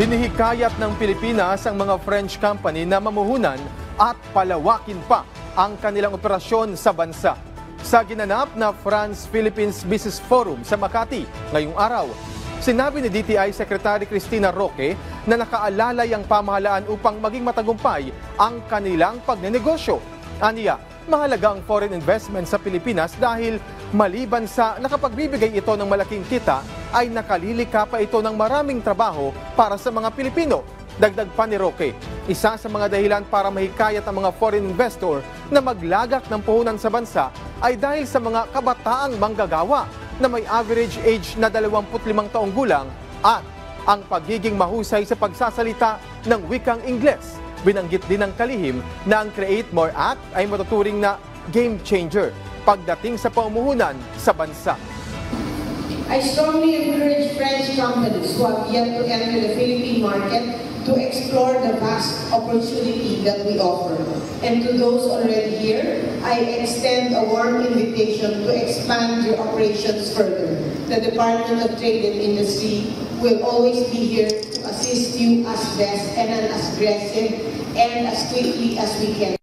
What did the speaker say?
Hinihikayat ng Pilipinas ang mga French company na mamuhunan at palawakin pa ang kanilang operasyon sa bansa. Sa ginanap na France-Philippines Business Forum sa Makati ngayong araw, sinabi ni DTI Secretary Cristina Roque na nakaalalay ang pamahalaan upang maging matagumpay ang kanilang pagnenegosyo. Aniya, mahalaga ang foreign investment sa Pilipinas dahil maliban sa nakapagbibigay ito ng malaking kita, ay nakalilika pa ito ng maraming trabaho para sa mga Pilipino. Dagdag pa ni Roque, isa sa mga dahilan para mahikayat ang mga foreign investor na maglagak ng puhunan sa bansa ay dahil sa mga kabataang manggagawa na may average age na 25 taong gulang at ang pagiging mahusay sa pagsasalita ng wikang Ingles. Binanggit din ng kalihim na ang Create More Act ay matuturing na game changer pagdating sa pamumuhunan sa bansa. I strongly encourage French companies who have yet to enter the Philippine market to explore the vast opportunity that we offer. And to those already here, I extend a warm invitation to expand your operations further. The Department of Trade and Industry will always be here to assist you as best and as aggressive and as quickly as we can.